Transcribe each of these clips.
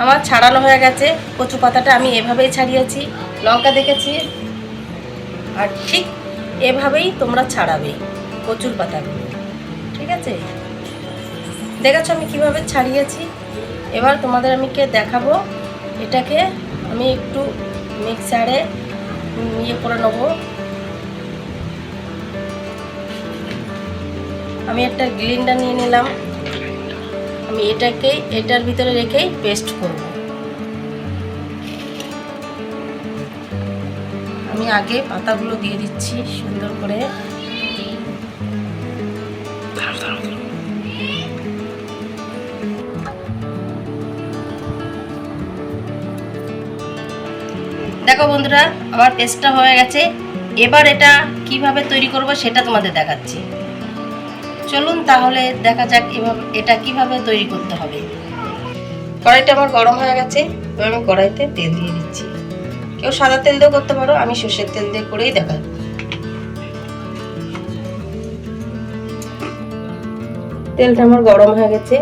আমার ছাড়ানো হয়ে গেছে। কচু পাতাটা আমি এভাবেই ছাড়িয়েছি, লঙ্কা দেখেছি, আর ঠিক এভাবেই তোমরা ছাড়াবে কচুর পাতাগুলো। ঠিক আছে, দেখেছো আমি কিভাবে ছাড়িয়েছি। এবার তোমাদের আমি দেখাবো। এটাকে আমি একটু মিক্সারে ইয়ে করে নেব। আমি একটা গ্রাইন্ডার নিয়ে নিলাম। আমি এটার ভিতরে রেখেই পেস্ট করব। আমি আগে পাতাগুলো দিয়ে দিচ্ছি সুন্দর করে। দেখো বন্ধুরা, আমার পেস্টটা হয়ে গেছে। এবার এটা কিভাবে তৈরি করব সেটা তোমাদের দেখাচ্ছি। চলুন তাহলে দেখা যাক এটা কিভাবে তৈরি করতে হবে। কড়াইটা আমার গরম হয়ে গেছে। এবার আমি কড়াইতে তেল দিয়ে দিচ্ছি। কেউ সাদা তেল দিয়েও করতে পারো, আমি সর্ষের তেল দিয়ে করেই দেখাই। তেলটা আমার গরম হয়ে গেছে।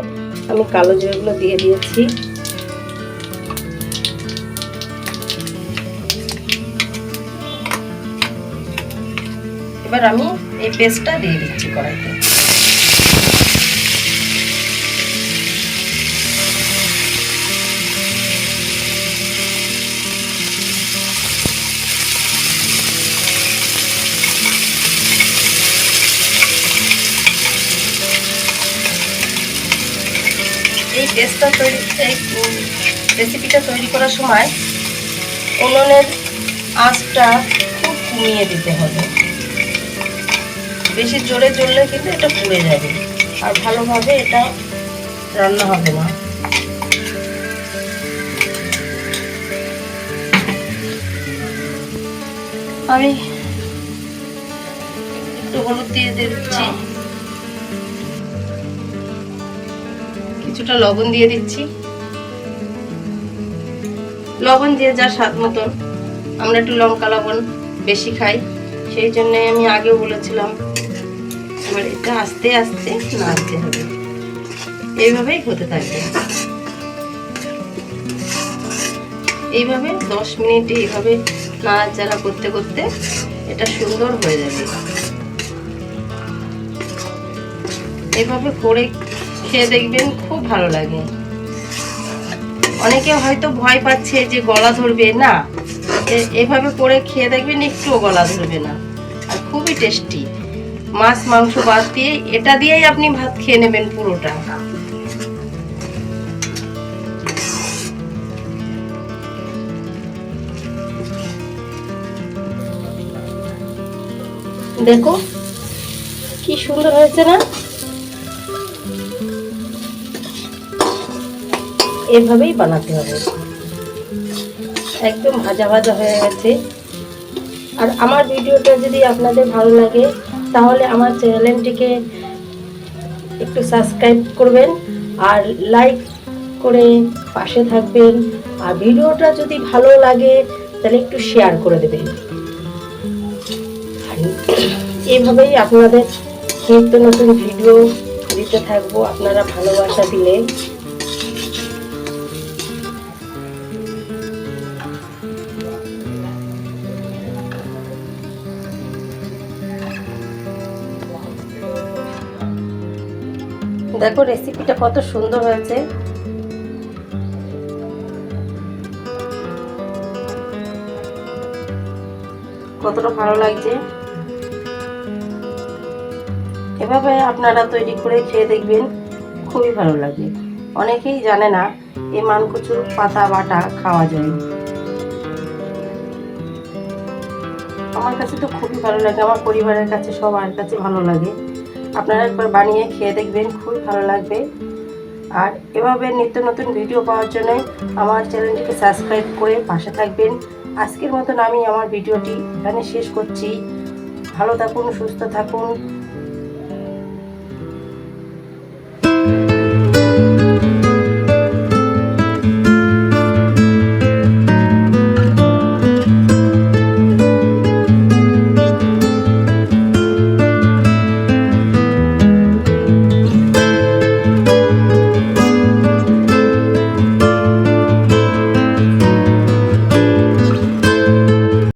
আমি কালো জিরাগুলো দিয়ে দিয়েছি। এবার আমি এই পেস্টটা দিয়ে দিচ্ছি কড়াইতে। এই রেসিপিটা তৈরি করার সময় উনুনের আঁচটা খুব কমিয়ে দিতে হবে। বেশি জোরে জ্বললে কিন্তু এটা পুড়ে যাবে আর ভালোভাবে এটা রান্না হবে না। আমি একটু হলুদ দিয়ে দিচ্ছি, কিছুটা লবণ দিয়ে দিচ্ছি। লবণ দিয়ে যা স্বাদ মতন। আমরা একটু লঙ্কা লবণ বেশি খাই, সেই জন্য আমি আগেও বলেছিলাম। এবার এটা আস্তে আস্তে নাড়তে হবে, এইভাবেই হতে থাকবে। এইভাবে 10 মিনিট এইভাবে নাড়াচাড়া করতে করতে এটা সুন্দর হয়ে যাবে। এইভাবে করে খেয়ে দেখবেন, খুব ভালো লাগে। অনেকে হয়তো ভয় পাচ্ছে যে গলা ধরবে, না, এভাবে করে খেয়ে দেখবেন একটুও গলা ধরবে না। আর খুবই টেস্টি। মাছ মাংস বাদ দিয়ে এটা দিয়েই আপনি ভাত খেয়ে নেবেন পুরোটা। দেখো কি সুন্দর হয়েছে না? এভাবেই বানাতে হবে। একদম ভাজা ভাজা হয়ে গেছে। আর আমার ভিডিওটা যদি আপনাদের ভালো লাগে তাহলে আমার চ্যানেলটিকে একটু সাবস্ক্রাইব করবেন আর লাইক করে পাশে থাকবেন। আর ভিডিওটা যদি ভালো লাগে তাহলে একটু শেয়ার করে দেবেন। এইভাবেই আপনাদের নিত্য নতুন ভিডিও দিতে থাকবো, আপনারা ভালোবাসা দিলে। দেখো রেসিপিটা কত সুন্দর হয়েছে। কতটা ভালো লাগছে। এভাবে আপনারা তৈরি করে খেয়ে দেখবেন, খুবই ভালো লাগে। অনেকেই জানে না এই মানকচুর পাতা বাটা খাওয়া যায়। আমার কাছে তো খুবই ভালো লাগে, আমার পরিবারের কাছে, সবার কাছে ভালো লাগে। আপনারা একবার বানিয়ে খেয়ে দেখবেন, খুবই ভালো লাগবে। আর এভাবে নিত্য নতুন ভিডিও পাওয়ার জন্য আমার চ্যানেলটিকে সাবস্ক্রাইব করে পাশে থাকবেন। আজকের মতন আমি আমার ভিডিওটি এখানে শেষ করছি। ভালো থাকুন, সুস্থ থাকুন।